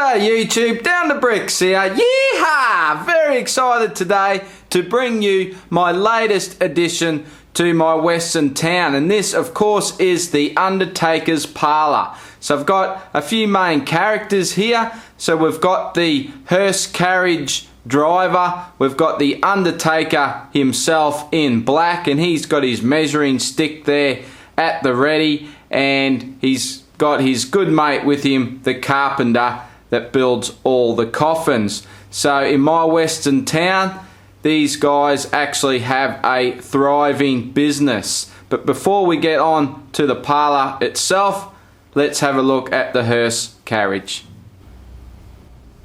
G'day YouTube, Down the Bricks here. Yeehaw! Very excited today to bring you my latest addition to my Western town, and this of course is the Undertaker's Parlour. So I've got a few main characters here. So we've got the hearse carriage driver, we've got the Undertaker himself in black, and he's got his measuring stick there at the ready, and he's got his good mate with him, the carpenter that builds all the coffins. So in my Western town, these guys actually have a thriving business. But before we get on to the parlour itself, let's have a look at the hearse carriage.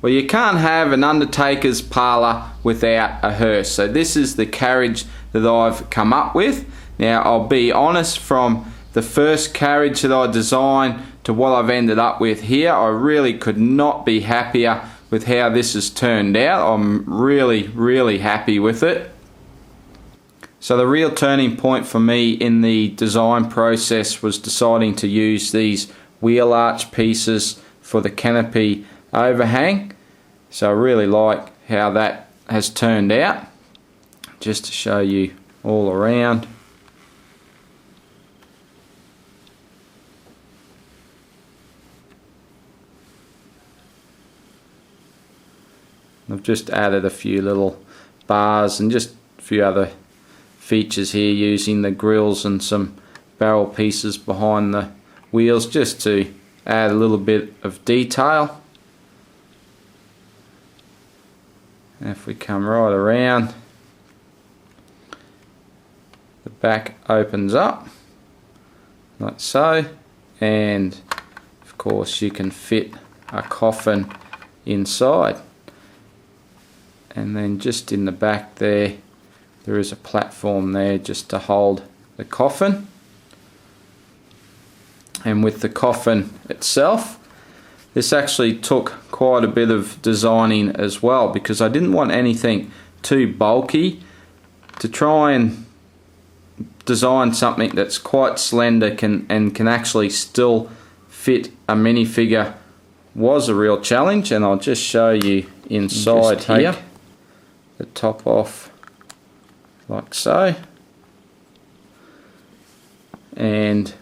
Well, you can't have an Undertaker's parlour without a hearse. So this is the carriage that I've come up with. Now I'll be honest, from the first carriage that I designed to what I've ended up with here, I really could not be happier with how this has turned out. I'm really happy with it. So the real turning point for me in the design process was deciding to use these wheel arch pieces for the canopy overhang. So I really like how that has turned out. Just to show you all around. I've just added a few little bars and just a few other features here using the grills and some barrel pieces behind the wheels just to add a little bit of detail. And if we come right around, the back opens up like so, and of course you can fit a coffin inside. And then just in the back there is a platform there just to hold the coffin. And with the coffin itself, this actually took quite a bit of designing as well, because I didn't want anything too bulky. To try and design something that's quite slender and can actually still fit a minifigure was a real challenge, and I'll just show you inside here. The top off like so, and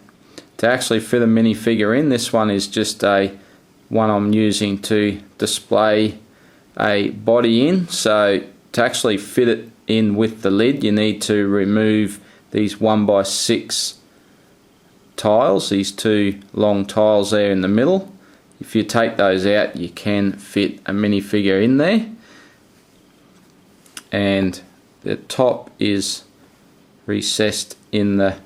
to actually fit a minifigure in, this one is just a one I'm using to display a body in. So to actually fit it in with the lid, you need to remove these 1x6 tiles, these two long tiles there in the middle. If you take those out, you can fit a minifigure in there. And the top is recessed in the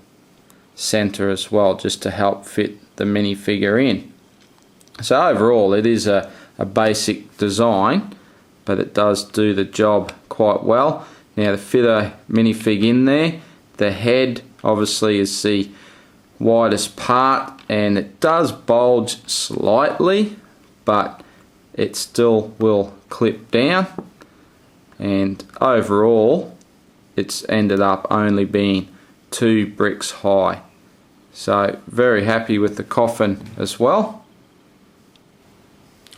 center as well, just to help fit the minifigure in. So overall it is a basic design, but it does do the job quite well. Now to fit a minifig in there, the head obviously is the widest part, and it does bulge slightly, but it still will clip down. And overall it's ended up only being 2 bricks high. So very happy with the coffin as well.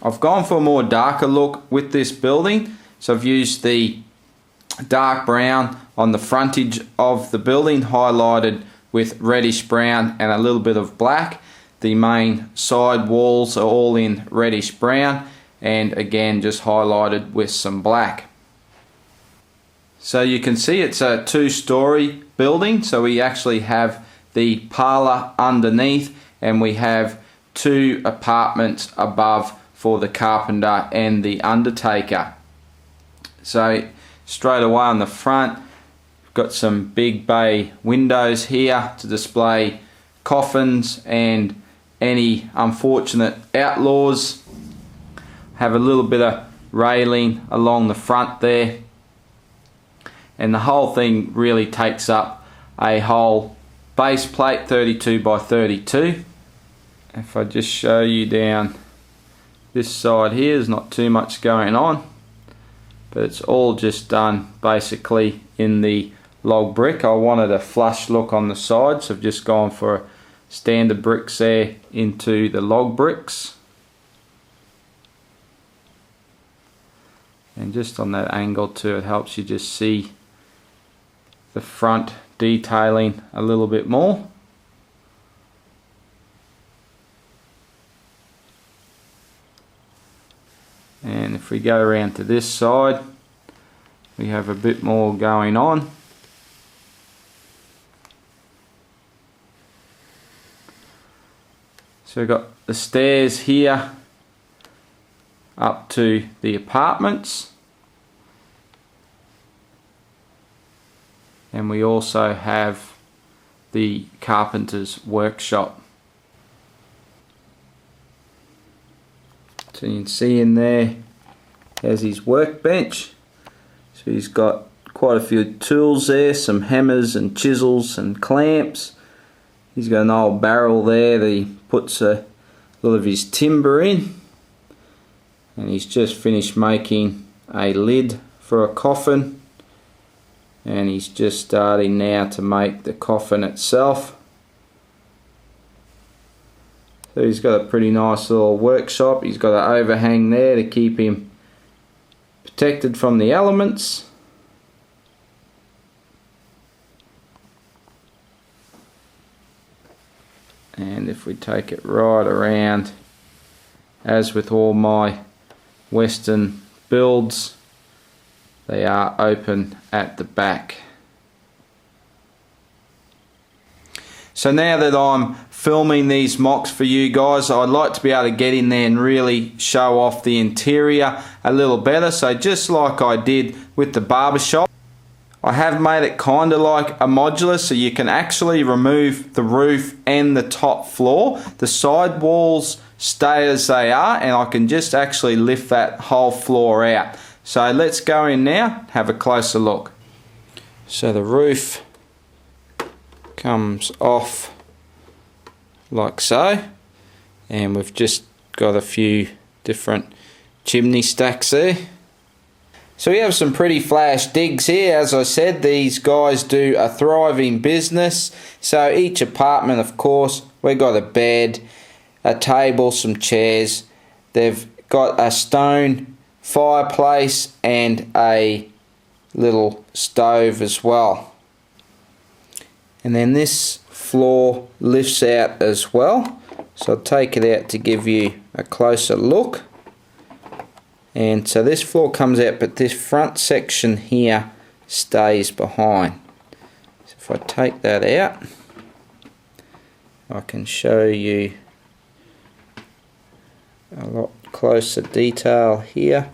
I've gone for a more darker look with this building, so I've used the dark brown on the frontage of the building, highlighted with reddish brown and a little bit of black. The main side walls are all in reddish brown, and again just highlighted with some black. So you can see it's a 2-story building, so we actually have the parlour underneath, and we have 2 apartments above for the carpenter and the Undertaker. So straight away on the front, we've got some big bay windows here to display coffins and any unfortunate outlaws. Have a little bit of railing along the front there. And the whole thing really takes up a whole base plate, 32 by 32. If I just show you down this side here, there's not too much going on, but it's all just done basically in the log brick. I wanted a flush look on the sides, so I've just gone for standard bricks there into the log bricks. And just on that angle too, it helps you just see the front detailing a little bit more. And if we go around to this side, we have a bit more going on. So we've got the stairs here up to the apartments, and we also have the carpenter's workshop. So you can see in there has his workbench. So he's got quite a few tools there, some hammers and chisels and clamps. He's got an old barrel there that he puts a lot of his timber in. And he's just finished making a lid for a coffin. And he's just starting now to make the coffin itself. So he's got a pretty nice little workshop. He's got an overhang there to keep him protected from the elements. And if we take it right around, as with all my Western builds, they are open at the back. So now that I'm filming these MOCs for you guys, I'd like to be able to get in there and really show off the interior a little better. So just like I did with the barbershop, I have made it kind of like a modular, so you can actually remove the roof and the top floor. The side walls stay as they are, and I can just actually lift that whole floor out. So let's go in now, have a closer look. So the roof comes off like so, and we've just got a few different chimney stacks there. So we have some pretty flash digs here. As I said, these guys do a thriving business. So each apartment, of course, we've got a bed, a table, some chairs. They've got a stone fireplace and a little stove as well. And then this floor lifts out as well. So I'll take it out to give you a closer look. And so this floor comes out, but this front section here stays behind. So if I take that out, I can show you a lot closer detail here.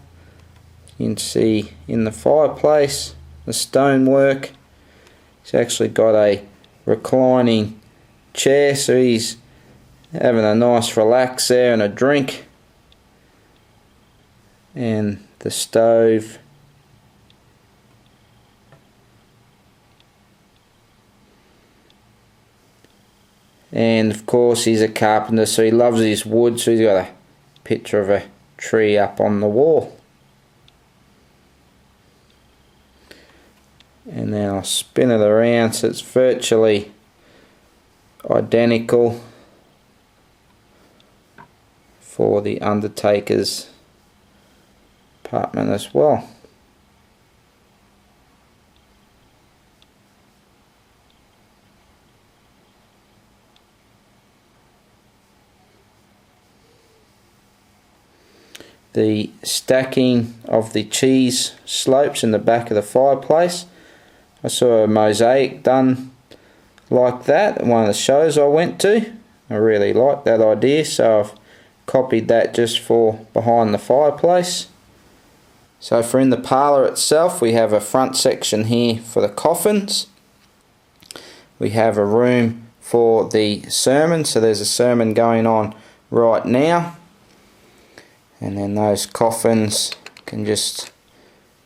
You can see in the fireplace, the stonework. He's actually got a reclining chair, so he's having a nice relax there and a drink. And the stove, and of course he's a carpenter, so he loves his wood, so he's got a picture of a tree up on the wall. And then I'll spin it around so it's virtually identical for the Undertaker's apartment as well. The stacking of the cheese slopes in the back of the fireplace, I saw a mosaic done like that at one of the shows I went to. I really liked that idea, so I've copied that just for behind the fireplace. So for in the parlour itself, we have a front section here for the coffins. We have a room for the sermon, so there's a sermon going on right now. And then those coffins can just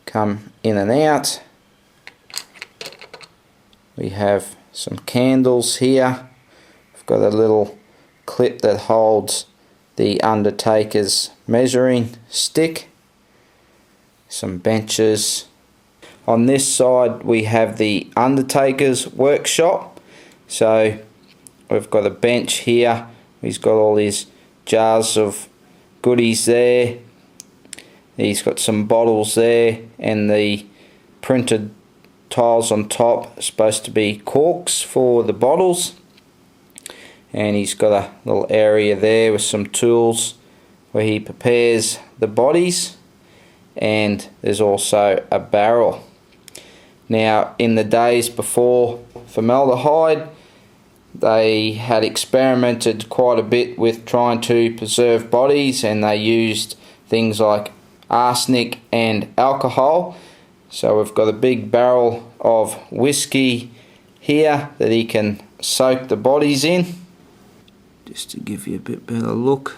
come in and out. We have some candles here. We've got a little clip that holds the Undertaker's measuring stick. Some benches. On this side we have the Undertaker's workshop. So we've got a bench here. He's got all his jars of goodies there. He's got some bottles there, and the printed tiles on top are supposed to be corks for the bottles. And he's got a little area there with some tools where he prepares the bodies, and there's also a barrel. Now, in the days before formaldehyde, they had experimented quite a bit with trying to preserve bodies, and they used things like arsenic and alcohol. So we've got a big barrel of whiskey here that he can soak the bodies in. Just to give you a bit better look.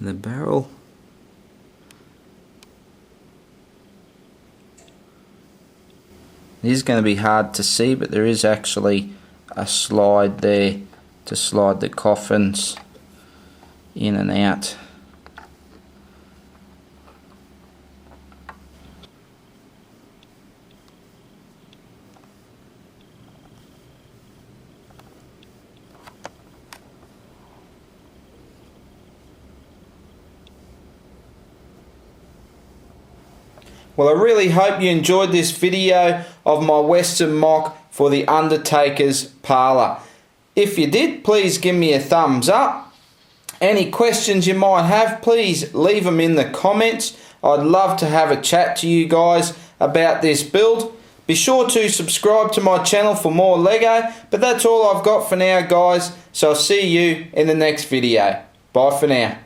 The barrel. It is going to be hard to see, but there is actually a slide there to slide the coffins in and out. Well, I really hope you enjoyed this video of my Western MOC for the Undertaker's Parlour. If you did, please give me a thumbs up. Any questions you might have, please leave them in the comments. I'd love to have a chat to you guys about this build. Be sure to subscribe to my channel for more Lego, but that's all I've got for now, guys. So I'll see you in the next video. Bye for now.